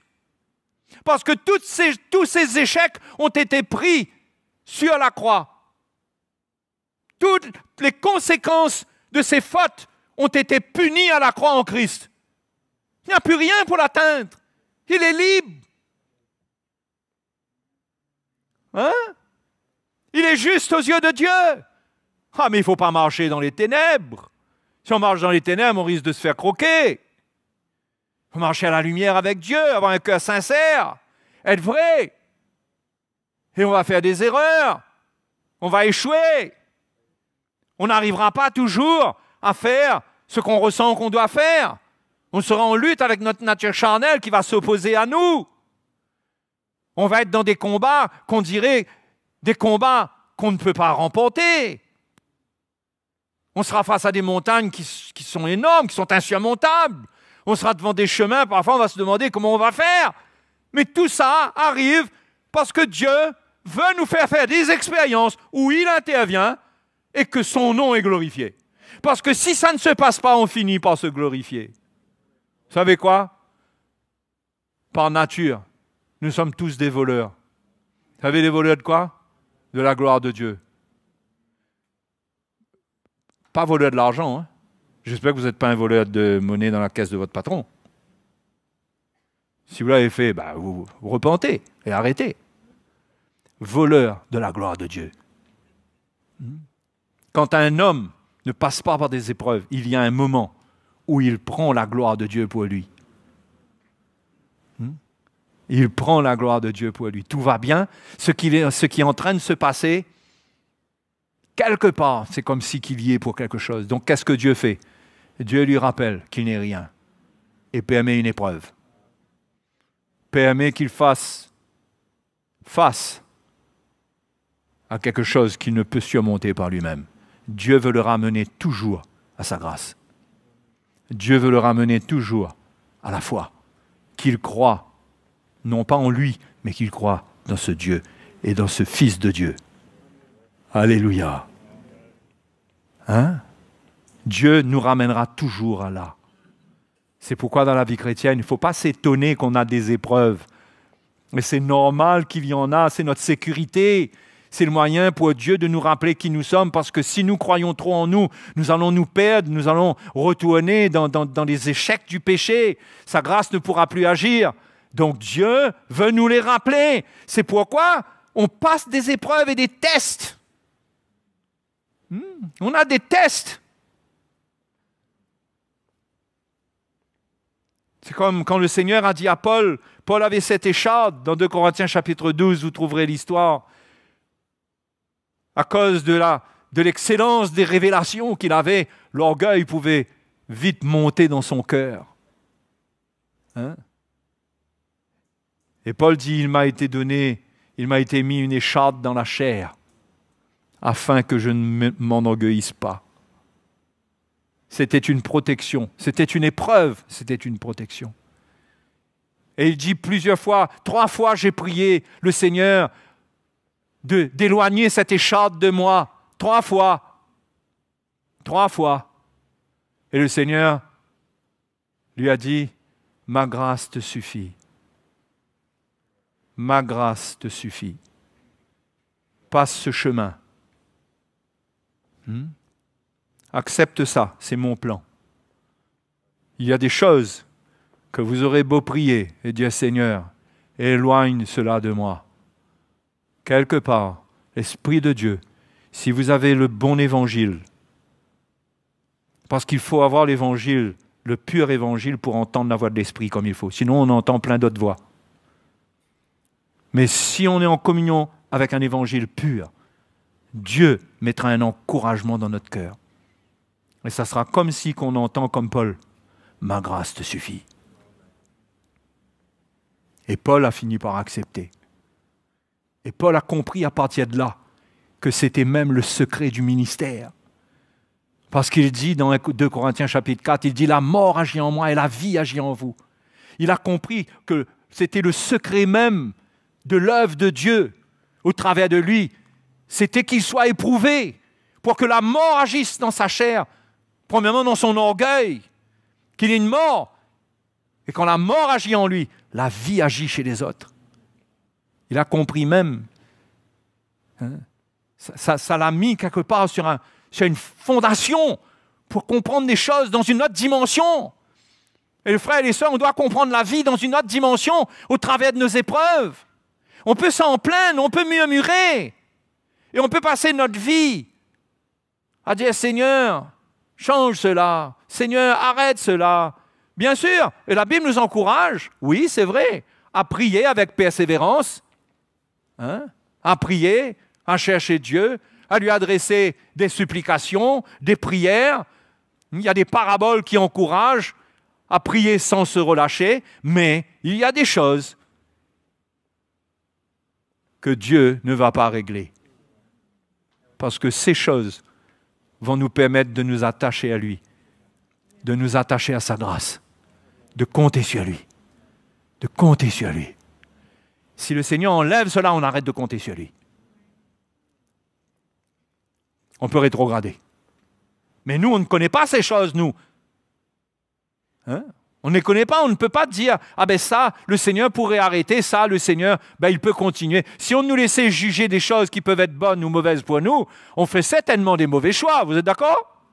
Parce que tous ces échecs ont été pris sur la croix. Toutes les conséquences de ces fautes ont été punies à la croix en Christ. Il n'y a plus rien pour l'atteindre. Il est libre. Hein? Il est juste aux yeux de Dieu. Ah, mais il ne faut pas marcher dans les ténèbres. Si on marche dans les ténèbres, on risque de se faire croquer. Il faut marcher à la lumière avec Dieu, avoir un cœur sincère, être vrai. Et on va faire des erreurs. On va échouer. On n'arrivera pas toujours à faire ce qu'on ressent qu'on doit faire. On sera en lutte avec notre nature charnelle qui va s'opposer à nous. On va être dans des combats qu'on dirait des combats qu'on ne peut pas remporter. On sera face à des montagnes qui sont énormes, qui sont insurmontables. On sera devant des chemins, parfois on va se demander comment on va faire. Mais tout ça arrive parce que Dieu veut nous faire des expériences où il intervient et que son nom est glorifié. Parce que si ça ne se passe pas, on finit par se glorifier. Vous savez quoi? Par nature, nous sommes tous des voleurs. Vous savez les voleurs de quoi? De la gloire de Dieu. Pas voleurs de l'argent. Hein? J'espère que vous n'êtes pas un voleur de monnaie dans la caisse de votre patron. Si vous l'avez fait, vous repentez et arrêtez. Voleur de la gloire de Dieu. Quand un homme ne passe pas par des épreuves, il y a un moment où il prend la gloire de Dieu pour lui. Il prend la gloire de Dieu pour lui. Tout va bien. Ce qui est en train de se passer, quelque part, c'est comme si qu'il y est pour quelque chose. Donc, qu'est-ce que Dieu fait? Dieu lui rappelle qu'il n'est rien et permet une épreuve. Permet qu'il fasse face à quelque chose qu'il ne peut surmonter par lui-même. Dieu veut le ramener toujours à sa grâce. Dieu veut le ramener toujours à la foi. Qu'il croit, non pas en lui, mais qu'il croit dans ce Dieu et dans ce Fils de Dieu. Alléluia. Hein? Dieu nous ramènera toujours à là. C'est pourquoi dans la vie chrétienne, il ne faut pas s'étonner qu'on a des épreuves. Mais c'est normal qu'il y en a, c'est notre sécurité. C'est le moyen pour Dieu de nous rappeler qui nous sommes, parce que si nous croyons trop en nous, nous allons nous perdre, nous allons retourner dans les échecs du péché. Sa grâce ne pourra plus agir. Donc Dieu veut nous les rappeler. C'est pourquoi on passe des épreuves et des tests. On a des tests. C'est comme quand le Seigneur a dit à Paul, Paul avait cette écharpe, dans 2 Corinthiens chapitre 12, vous trouverez l'histoire. À cause de l'excellence des révélations qu'il avait, l'orgueil pouvait vite monter dans son cœur. Hein? Et Paul dit, il m'a été mis une écharpe dans la chair, afin que je ne m'enorgueillisse pas. C'était une protection, c'était une épreuve, c'était une protection. Et il dit plusieurs fois, 3 fois j'ai prié le Seigneur d'éloigner cette écharpe de moi. 3 fois. 3 fois. Et le Seigneur lui a dit, ma grâce te suffit. Ma grâce te suffit. Passe ce chemin. Accepte ça, c'est mon plan. Il y a des choses que vous aurez beau prier et dire, Seigneur, éloigne cela de moi. Quelque part, l'Esprit de Dieu, si vous avez le bon évangile, parce qu'il faut avoir l'évangile, le pur évangile pour entendre la voix de l'Esprit comme il faut. Sinon, on entend plein d'autres voix. Mais si on est en communion avec un évangile pur, Dieu mettra un encouragement dans notre cœur. Et ça sera comme si qu'on entend comme Paul, « Ma grâce te suffit ». Et Paul a fini par accepter. Et Paul a compris à partir de là que c'était même le secret du ministère. Parce qu'il dit dans 2 Corinthiens chapitre 4, il dit « La mort agit en moi et la vie agit en vous ». Il a compris que c'était le secret même de l'œuvre de Dieu au travers de lui. C'était qu'il soit éprouvé pour que la mort agisse dans sa chair. Premièrement, dans son orgueil, qu'il y ait une mort. Et quand la mort agit en lui, la vie agit chez les autres. Il a compris même. Ça l'a mis quelque part sur une fondation pour comprendre des choses dans une autre dimension. Et les frères et les sœurs, on doit comprendre la vie dans une autre dimension au travers de nos épreuves. On peut s'en plaindre, on peut murmurer. Et on peut passer notre vie à dire « Seigneur, change cela. Seigneur, arrête cela. » Bien sûr, et la Bible nous encourage, oui, c'est vrai, à prier avec persévérance, à prier, à chercher Dieu, à lui adresser des supplications, des prières. Il y a des paraboles qui encouragent à prier sans se relâcher, mais il y a des choses que Dieu ne va pas régler. Parce que ces choses vont nous permettre de nous attacher à lui, de nous attacher à sa grâce, de compter sur lui, de compter sur lui. Si le Seigneur enlève cela, on arrête de compter sur lui. On peut rétrograder. Mais nous, on ne connaît pas ces choses, nous. On ne les connaît pas, on ne peut pas dire « Ah ben ça, le Seigneur pourrait arrêter, ça, le Seigneur, il peut continuer. » Si on nous laissait juger des choses qui peuvent être bonnes ou mauvaises pour nous, on ferait certainement des mauvais choix, vous êtes d'accord?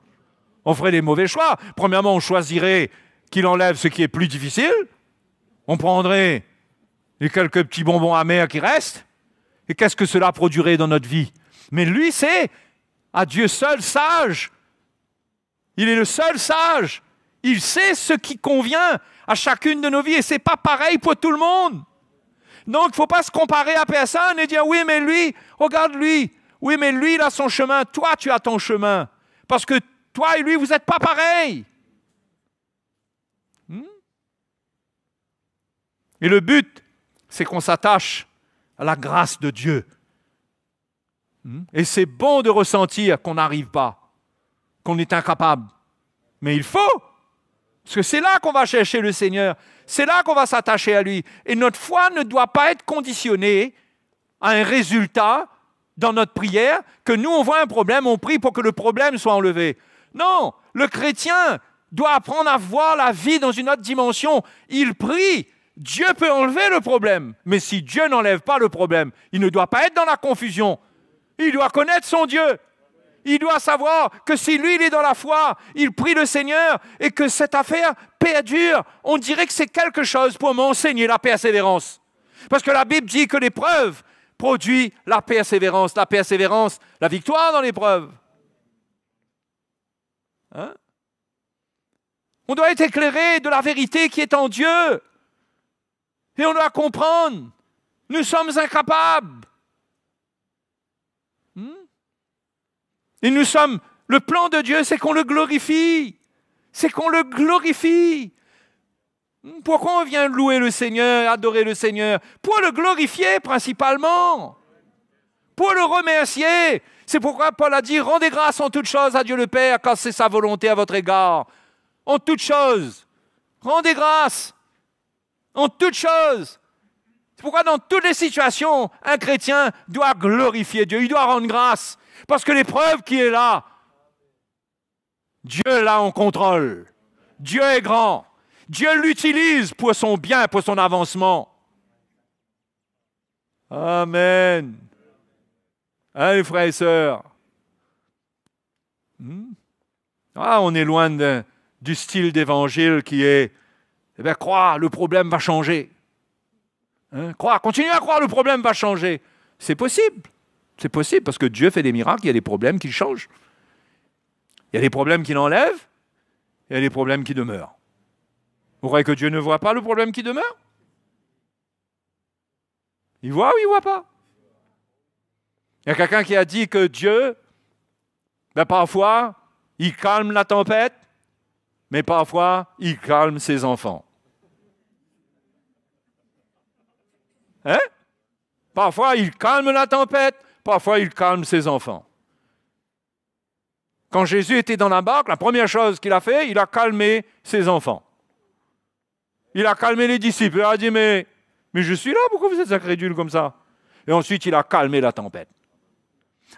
On ferait des mauvais choix. Premièrement, on choisirait qu'il enlève ce qui est plus difficile. On prendrait les quelques petits bonbons amers qui restent. Et qu'est-ce que cela produirait dans notre vie? Mais lui, c'est à Dieu seul sage. Il est le seul sage. Il sait ce qui convient à chacune de nos vies et ce n'est pas pareil pour tout le monde. Donc, il ne faut pas se comparer à personne et dire « Oui, mais lui, regarde lui. Oui, mais lui, il a son chemin. Toi, tu as ton chemin. Parce que toi et lui, vous n'êtes pas pareils. » Et le but, c'est qu'on s'attache à la grâce de Dieu. Et c'est bon de ressentir qu'on n'arrive pas, qu'on est incapable. Mais il faut. Parce que c'est là qu'on va chercher le Seigneur. C'est là qu'on va s'attacher à lui. Et notre foi ne doit pas être conditionnée à un résultat dans notre prière, que nous, on voit un problème, on prie pour que le problème soit enlevé. Non, le chrétien doit apprendre à voir la vie dans une autre dimension. Il prie. Dieu peut enlever le problème. Mais si Dieu n'enlève pas le problème, il ne doit pas être dans la confusion. Il doit connaître son Dieu. Il doit savoir que si lui, il est dans la foi, il prie le Seigneur et que cette affaire perdure, on dirait que c'est quelque chose pour m'enseigner la persévérance. Parce que la Bible dit que l'épreuve produit la persévérance, la victoire dans l'épreuve. On doit être éclairé de la vérité qui est en Dieu. Et on doit comprendre, nous sommes incapables. Et nous sommes, le plan de Dieu, c'est qu'on le glorifie. C'est qu'on le glorifie. Pourquoi on vient louer le Seigneur, adorer le Seigneur? Pour le glorifier principalement. Pour le remercier. C'est pourquoi Paul a dit, rendez grâce en toutes choses à Dieu le Père, quand c'est sa volonté à votre égard. En toutes choses. Rendez grâce. En toutes choses. C'est pourquoi dans toutes les situations, un chrétien doit glorifier Dieu. Il doit rendre grâce. Parce que l'épreuve qui est là, Dieu l'a en contrôle. Dieu est grand. Dieu l'utilise pour son bien, pour son avancement. Amen. Allez, frères et sœurs. On est loin du style d'évangile qui est, croire, le problème va changer. Croire, continuez à croire, le problème va changer. C'est possible. C'est possible parce que Dieu fait des miracles, il y a des problèmes qui changent. Il y a des problèmes qu'il enlève, il y a des problèmes qui demeurent. Vous croyez que Dieu ne voit pas le problème qui demeure? Il voit ou il ne voit pas? Il y a quelqu'un qui a dit que Dieu, parfois, Il calme la tempête, mais parfois, il calme ses enfants. Hein? Parfois, il calme la tempête, parfois, il calme ses enfants. Quand Jésus était dans la barque, la première chose qu'il a fait, il a calmé ses enfants. Il a calmé les disciples. Il a dit, mais je suis là, pourquoi vous êtes incrédules comme ça? Et ensuite, il a calmé la tempête.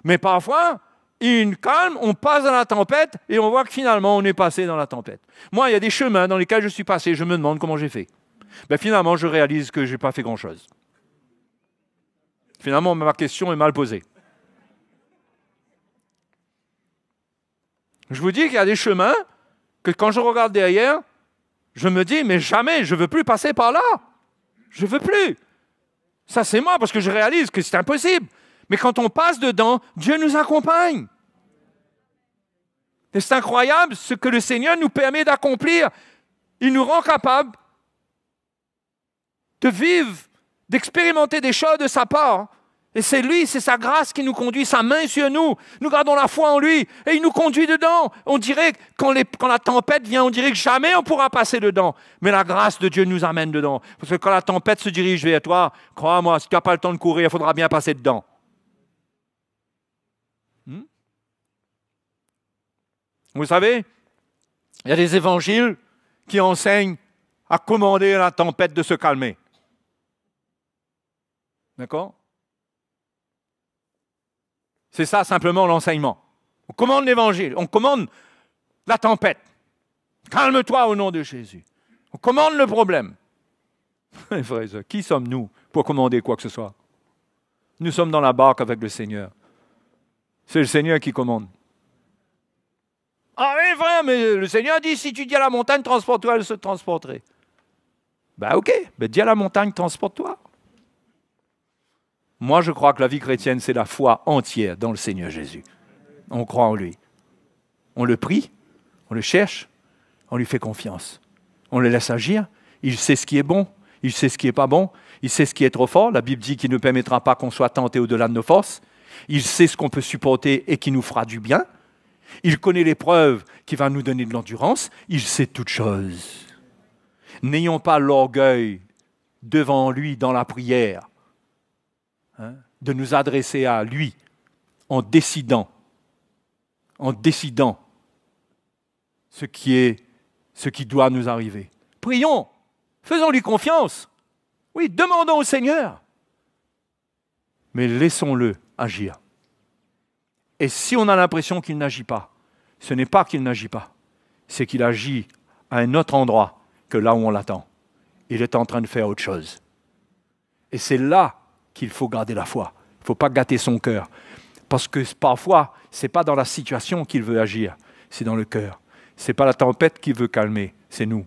Mais parfois, il calme, on passe dans la tempête et on voit que finalement, on est passé dans la tempête. Moi, il y a des chemins dans lesquels je suis passé, je me demande comment j'ai fait. Ben, finalement, je réalise que je n'ai pas fait grand-chose. Finalement, ma question est mal posée. Je vous dis qu'il y a des chemins que quand je regarde derrière, je me dis, mais jamais, je ne veux plus passer par là. Je ne veux plus. Ça, c'est moi, parce que je réalise que c'est impossible. Mais quand on passe dedans, Dieu nous accompagne. Et c'est incroyable ce que le Seigneur nous permet d'accomplir. Il nous rend capables de vivre, d'expérimenter des choses de sa part. Et c'est lui, c'est sa grâce qui nous conduit, sa main sur nous. Nous gardons la foi en lui et il nous conduit dedans. On dirait, quand la tempête vient, on dirait que jamais on pourra passer dedans. Mais la grâce de Dieu nous amène dedans. Parce que quand la tempête se dirige vers toi, crois-moi, si tu n'as pas le temps de courir, il faudra bien passer dedans. Vous savez, il y a des évangiles qui enseignent à commander à la tempête de se calmer. D'accord ? C'est ça simplement l'enseignement. On commande l'évangile, on commande la tempête. Calme-toi au nom de Jésus. On commande le problème. Frère, qui sommes-nous pour commander quoi que ce soit? Nous sommes dans la barque avec le Seigneur. C'est le Seigneur qui commande. Ah oui, frère, mais le Seigneur dit, si tu dis à la montagne, transporte-toi, elle se transporterait. Ben ok, ben dis à la montagne, transporte-toi. Moi, je crois que la vie chrétienne, c'est la foi entière dans le Seigneur Jésus. On croit en lui. On le prie, on le cherche, on lui fait confiance. On le laisse agir. Il sait ce qui est bon, il sait ce qui n'est pas bon, il sait ce qui est trop fort. La Bible dit qu'il ne permettra pas qu'on soit tenté au-delà de nos forces. Il sait ce qu'on peut supporter et qui nous fera du bien. Il connaît l'épreuve qui va nous donner de l'endurance. Il sait toutes choses. N'ayons pas l'orgueil devant lui dans la prière, de nous adresser à lui en décidant ce qui doit nous arriver. Prions, faisons-lui confiance. Oui, demandons au Seigneur. Mais laissons-le agir. Et si on a l'impression qu'il n'agit pas, ce n'est pas qu'il n'agit pas, c'est qu'il agit à un autre endroit que là où on l'attend. Il est en train de faire autre chose. Et c'est là qu'il faut garder la foi. Il ne faut pas gâter son cœur. Parce que parfois, ce n'est pas dans la situation qu'il veut agir, c'est dans le cœur. Ce n'est pas la tempête qu'il veut calmer, c'est nous.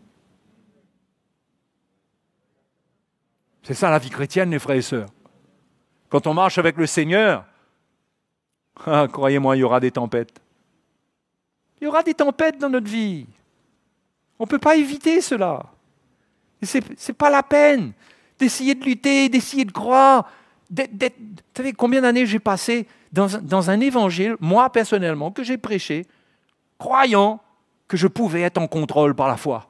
C'est ça la vie chrétienne, les frères et sœurs. Quand on marche avec le Seigneur, croyez-moi, il y aura des tempêtes. Il y aura des tempêtes dans notre vie. On ne peut pas éviter cela. Ce n'est pas la peine d'essayer de lutter, d'essayer de croire. Vous savez combien d'années j'ai passé dans un évangile, moi personnellement, que j'ai prêché, croyant que je pouvais être en contrôle par la foi.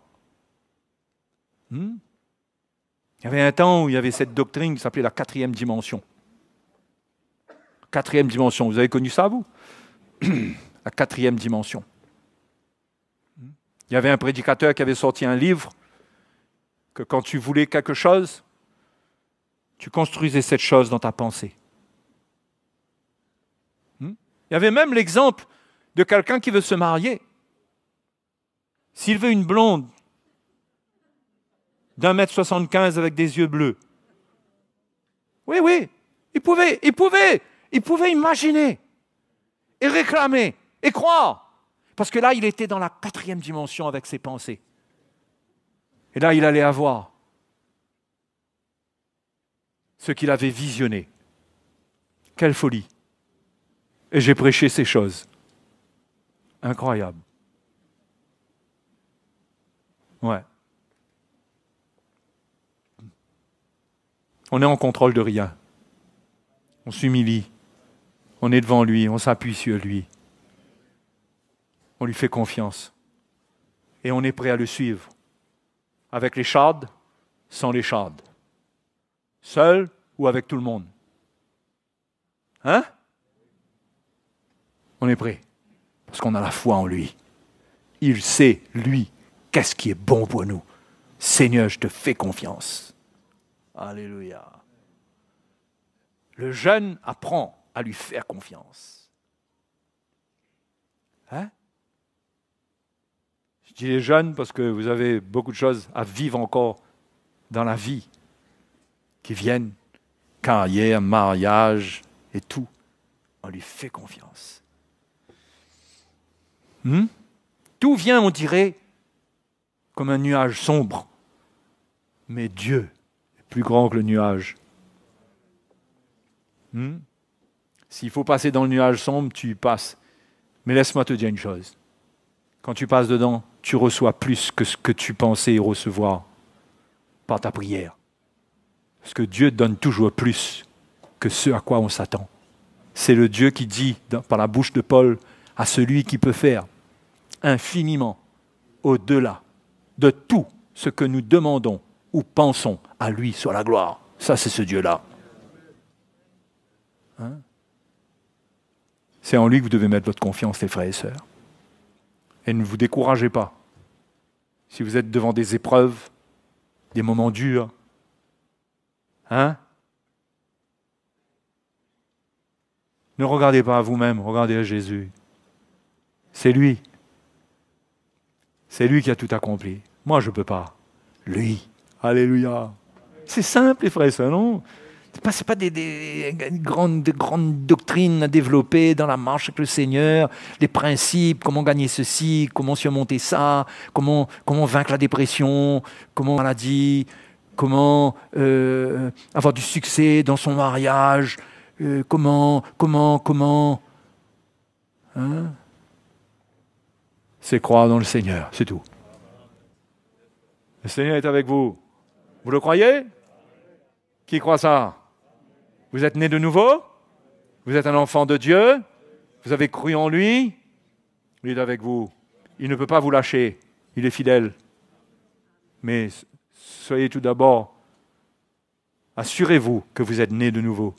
Il y avait un temps où il y avait cette doctrine qui s'appelait la 4e dimension. 4e dimension, vous avez connu ça, vous? La 4e dimension. Il y avait un prédicateur qui avait sorti un livre que quand tu voulais quelque chose, tu construisais cette chose dans ta pensée. Il y avait même l'exemple de quelqu'un qui veut se marier. S'il veut une blonde d'1,75 m avec des yeux bleus, oui, il pouvait imaginer et réclamer et croire. Parce que là, il était dans la 4e dimension avec ses pensées. Et là, il allait avoir ce qu'il avait visionné. Quelle folie! Et j'ai prêché ces choses. Incroyable. Ouais. On est en contrôle de rien. On s'humilie. On est devant lui, on s'appuie sur lui. on lui fait confiance. Et on est prêt à le suivre. Avec les chades, sans les chades. Seul ou avec tout le monde. Hein? On est prêt. Parce qu'on a la foi en lui. Il sait, lui, qu'est-ce qui est bon pour nous. Seigneur, je te fais confiance. Alléluia. Le jeune apprend à lui faire confiance. Hein? Je dis les jeunes parce que vous avez beaucoup de choses à vivre encore dans la vie qui viennent. Carrière, mariage et tout. On lui fait confiance. Tout vient, on dirait, comme un nuage sombre. Mais Dieu est plus grand que le nuage. S'il faut passer dans le nuage sombre, tu y passes. Mais laisse-moi te dire une chose. Quand tu passes dedans, tu reçois plus que ce que tu pensais recevoir par ta prière. Parce que Dieu donne toujours plus que ce à quoi on s'attend. C'est le Dieu qui dit, par la bouche de Paul, à celui qui peut faire infiniment au-delà de tout ce que nous demandons ou pensons, à lui soit la gloire. Ça, c'est ce Dieu-là. C'est en lui que vous devez mettre votre confiance, les frères et sœurs. Et ne vous découragez pas. Si vous êtes devant des épreuves, des moments durs, ne regardez pas à vous-même, regardez à Jésus. C'est lui. C'est lui qui a tout accompli. Moi, je ne peux pas. Lui. Alléluia. C'est simple, les frères et sœurs, non? Ce n'est pas des grandes doctrines à développer dans la marche avec le Seigneur, les principes, comment gagner ceci, comment surmonter ça, comment vaincre la dépression, comment maladie, comment avoir du succès dans son mariage, comment. C'est croire dans le Seigneur, c'est tout. Le Seigneur est avec vous. Vous le croyez? Qui croit ça? Vous êtes né de nouveau? Vous êtes un enfant de Dieu? Vous avez cru en lui? Il est avec vous. Il ne peut pas vous lâcher. Il est fidèle. Mais soyez tout d'abord, assurez-vous que vous êtes né de nouveau.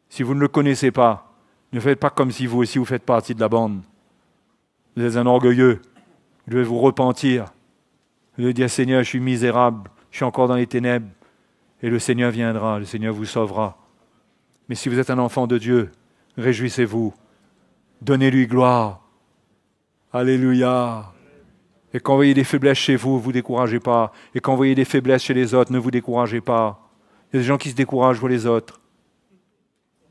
Si vous ne le connaissez pas, ne faites pas comme si vous aussi vous faites partie de la bande. Vous êtes un orgueilleux. Vous devez vous repentir. Vous devez dire, Seigneur, je suis misérable. Je suis encore dans les ténèbres. Et le Seigneur viendra. Le Seigneur vous sauvera. Mais si vous êtes un enfant de Dieu, réjouissez-vous. Donnez-lui gloire. Alléluia. Et quand vous voyez des faiblesses chez vous, ne vous découragez pas. Et quand vous voyez des faiblesses chez les autres, ne vous découragez pas. Il y a des gens qui se découragent pour les autres.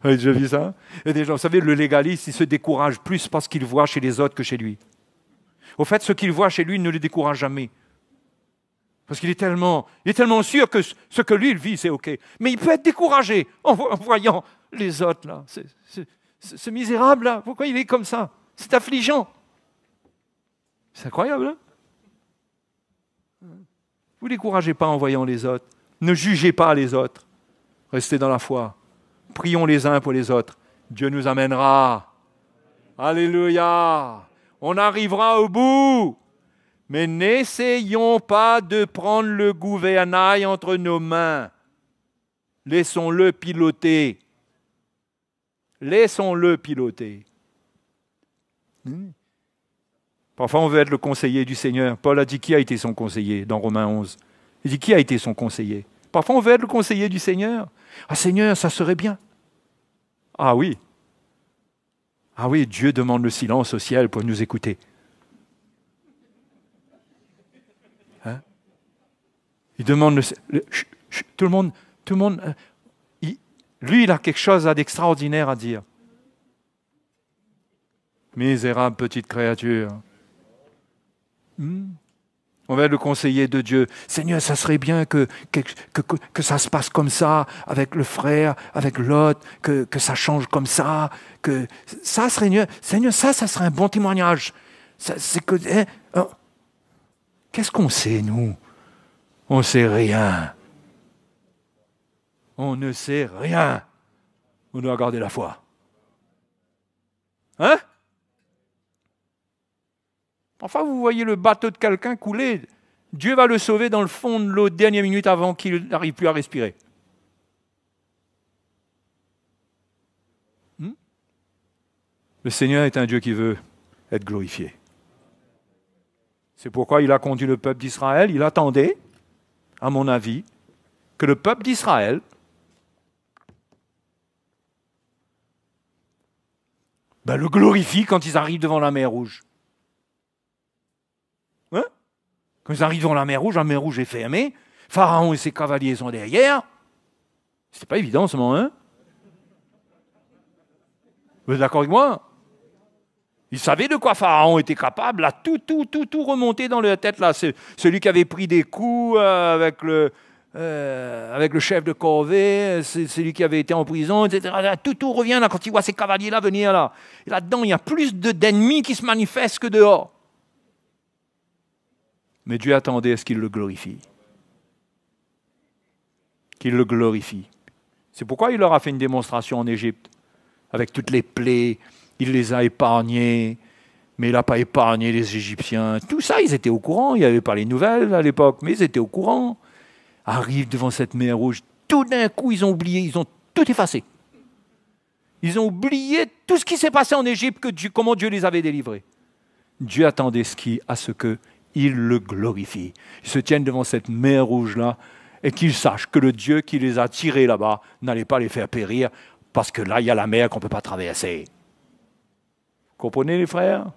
Vous avez déjà vu ça? Il y a des gens, vous savez, le légaliste, il se décourage plus parce qu'il voit chez les autres que chez lui. Au fait, ce qu'il voit chez lui ne le décourage jamais. Parce qu'il est tellement sûr que ce que lui, il vit, c'est OK. Mais il peut être découragé en voyant les autres, là. Ce misérable, là, pourquoi il est comme ça? C'est affligeant. C'est incroyable, hein? Ne vous découragez pas en voyant les autres. Ne jugez pas les autres. Restez dans la foi. Prions les uns pour les autres. Dieu nous amènera. Alléluia. On arrivera au bout. Mais n'essayons pas de prendre le gouvernail entre nos mains. Laissons-le piloter. Laissons-le piloter. Parfois, on veut être le conseiller du Seigneur. Paul a dit qui a été son conseiller dans Romains 11. Il dit qui a été son conseiller. Parfois, on veut être le conseiller du Seigneur. Ah Seigneur, ça serait bien. Ah oui. Ah oui, Dieu demande le silence au ciel pour nous écouter. Il demande tout le monde, lui, il a quelque chose d'extraordinaire à dire. Misérable petite créature. On va être le conseiller de Dieu. Seigneur, ça serait bien que ça se passe comme ça, avec le frère, avec l'autre, que ça change comme ça, que ça serait Seigneur, ça serait un bon témoignage. Qu'est-ce qu'on sait, nous? On ne sait rien. On ne sait rien. On doit garder la foi. Hein? Parfois, vous voyez le bateau de quelqu'un couler. Dieu va le sauver dans le fond de l'eau dernière minute avant qu'il n'arrive plus à respirer. Le Seigneur est un Dieu qui veut être glorifié. C'est pourquoi il a conduit le peuple d'Israël. Il attendait, à mon avis, que le peuple d'Israël le glorifie quand ils arrivent devant la mer Rouge. Hein? Quand ils arrivent devant la mer Rouge est fermée, Pharaon et ses cavaliers sont derrière. C'est pas évident en ce moment, hein? Vous êtes d'accord avec moi? Ils savaient de quoi Pharaon était capable, là, tout remonté dans leur tête, là. C'est celui qui avait pris des coups avec le chef de corvée, c'est celui qui avait été en prison, etc. Tout revient là quand il voit ces cavaliers-là venir là. Et là-dedans, il y a plus d'ennemis qui se manifestent que dehors. Mais Dieu attendait à ce qu'il le glorifie. Qu'il le glorifie. C'est pourquoi il leur a fait une démonstration en Égypte, avec toutes les plaies. Il les a épargnés, mais il n'a pas épargné les Égyptiens. Tout ça, ils étaient au courant. Il n'y avait pas les nouvelles à l'époque, mais ils étaient au courant. Arrivent devant cette mer Rouge, tout d'un coup, ils ont oublié, ils ont tout effacé. Ils ont oublié tout ce qui s'est passé en Égypte, comment Dieu les avait délivrés. Dieu attendait à ce qu'il le glorifie. Ils se tiennent devant cette mer Rouge-là et qu'ils sachent que le Dieu qui les a tirés là-bas n'allait pas les faire périr parce que là, il y a la mer qu'on ne peut pas traverser. Comprenez les frères?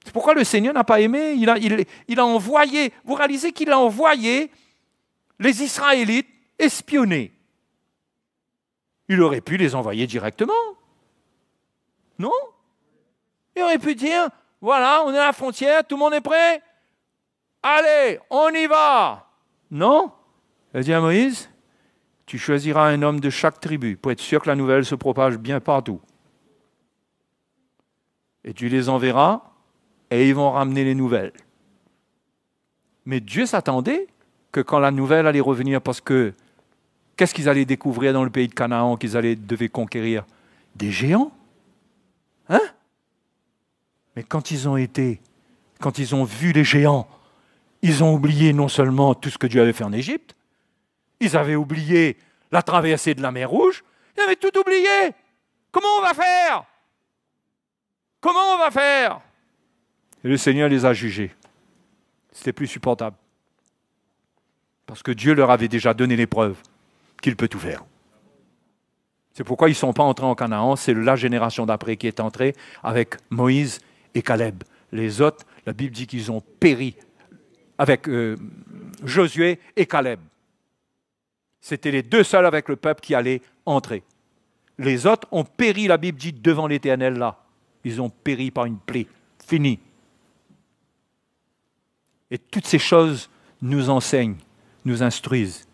C'est pourquoi le Seigneur n'a pas aimé. Il a envoyé, vous réalisez qu'il a envoyé les Israélites espionner. Il aurait pu les envoyer directement. Non? Il aurait pu dire, voilà, on est à la frontière, tout le monde est prêt? Allez, on y va! Non? Il a dit à Moïse, tu choisiras un homme de chaque tribu pour être sûr que la nouvelle se propage bien partout. Et tu les enverras, et ils vont ramener les nouvelles. Mais Dieu s'attendait que quand la nouvelle allait revenir, parce que qu'est-ce qu'ils allaient découvrir dans le pays de Canaan qu'ils devaient conquérir? Des géants. Hein? Mais quand ils ont vu les géants, ils ont oublié non seulement tout ce que Dieu avait fait en Égypte, ils avaient oublié la traversée de la mer Rouge, ils avaient tout oublié. Comment on va faire? Comment on va faire? Et le Seigneur les a jugés. C'était plus supportable. Parce que Dieu leur avait déjà donné les preuves qu'il peut tout faire. C'est pourquoi ils ne sont pas entrés en Canaan, c'est la génération d'après qui est entrée avec Moïse et Caleb. Les autres, la Bible dit qu'ils ont péri avec Josué et Caleb. C'était les deux seuls avec le peuple qui allaient entrer. Les autres ont péri, la Bible dit, devant l'Éternel là. Ils ont péri par une plaie. Fini. Et toutes ces choses nous enseignent, nous instruisent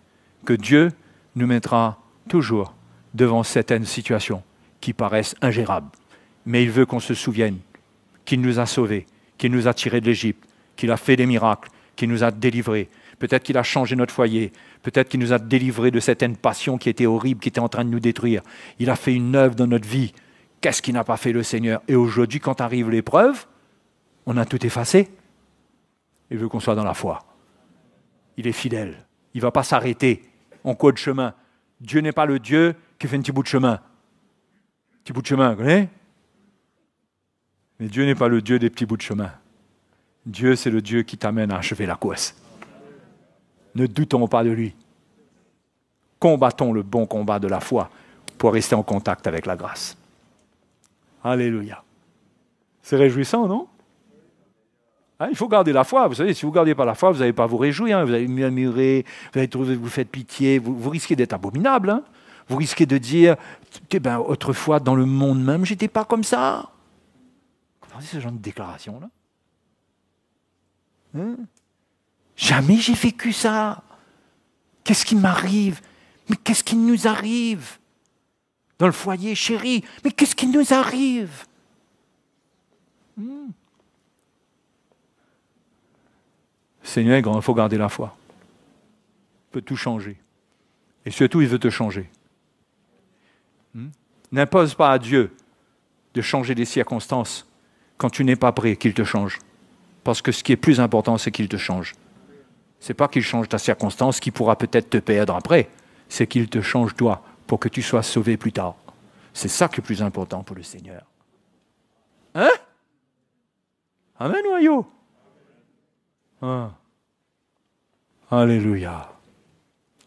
que Dieu nous mettra toujours devant certaines situations qui paraissent ingérables. Mais il veut qu'on se souvienne qu'il nous a sauvés, qu'il nous a tirés de l'Égypte, qu'il a fait des miracles, qu'il nous a délivrés. Peut-être qu'il a changé notre foyer, peut-être qu'il nous a délivrés de certaines passions qui étaient horribles, qui étaient en train de nous détruire. Il a fait une œuvre dans notre vie. Qu'est-ce qu'il n'a pas fait le Seigneur? Et aujourd'hui, quand arrive l'épreuve, on a tout effacé. Il veut qu'on soit dans la foi. Il est fidèle. Il ne va pas s'arrêter en cours de chemin. Dieu n'est pas le Dieu qui fait un petit bout de chemin. Petit bout de chemin, vous connaissez? Mais Dieu n'est pas le Dieu des petits bouts de chemin. Dieu, c'est le Dieu qui t'amène à achever la course. Ne doutons pas de lui. Combattons le bon combat de la foi pour rester en contact avec la grâce. Alléluia. C'est réjouissant, non? Hein, il faut garder la foi. Vous savez, si vous ne gardez pas la foi, vous n'allez pas vous réjouir. Hein. Vous allez murmurer, vous allez trouver, vous faites pitié. Vous risquez d'être abominable. Hein. Vous risquez de dire, autrefois, dans le monde même, je n'étais pas comme ça. Vous comprenez ce genre de déclaration-là? Hein? Jamais j'ai vécu ça. Qu'est-ce qui m'arrive? Mais qu'est-ce qui nous arrive? Dans le foyer, chérie, mais qu'est-ce qui nous arrive? Le Seigneur est grand, il faut garder la foi. Il peut tout changer. Et surtout, il veut te changer. N'impose pas à Dieu de changer les circonstances quand tu n'es pas prêt qu'il te change. Parce que ce qui est plus important, c'est qu'il te change. Ce n'est pas qu'il change ta circonstance qui pourra peut-être te perdre après. C'est qu'il te change toi pour que tu sois sauvé plus tard. C'est ça qui est le plus important pour le Seigneur. Hein? Amen, noyau. Hein? Alléluia.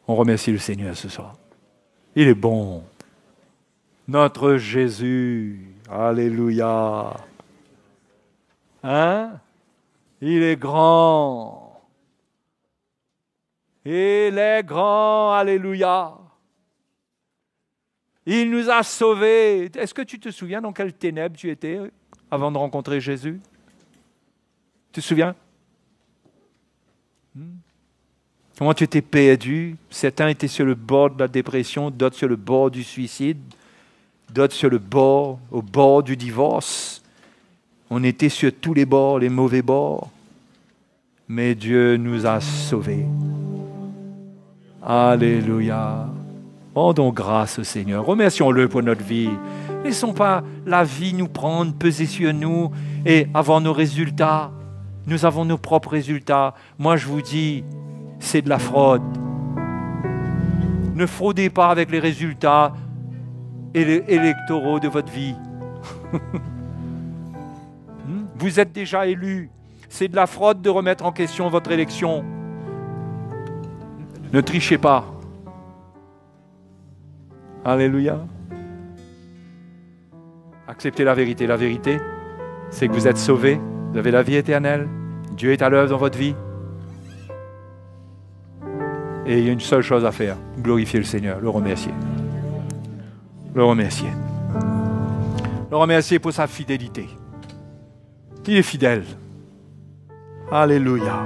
On remercie le Seigneur ce soir. Il est bon. Notre Jésus. Alléluia. Hein? Il est grand. Il est grand. Alléluia. Il nous a sauvés. Est-ce que tu te souviens dans quelles ténèbres tu étais avant de rencontrer Jésus? Tu te souviens? Comment tu étais perdu? Certains étaient sur le bord de la dépression, d'autres sur le bord du suicide, d'autres au bord du divorce. On était sur tous les bords, les mauvais bords. Mais Dieu nous a sauvés. Alléluia. Rendons grâce au Seigneur. Remercions-le pour notre vie. Ne laissons pas la vie nous prendre, peser sur nous et avoir nos résultats. Nous avons nos propres résultats. Moi, je vous dis, c'est de la fraude. Ne fraudez pas avec les résultats électoraux de votre vie. Vous êtes déjà élu. C'est de la fraude de remettre en question votre élection. Ne trichez pas. Alléluia. Acceptez la vérité. La vérité, c'est que vous êtes sauvés. Vous avez la vie éternelle. Dieu est à l'œuvre dans votre vie. Et il y a une seule chose à faire. Glorifier le Seigneur, le remercier. Le remercier. Le remercier pour sa fidélité. Il est fidèle. Alléluia.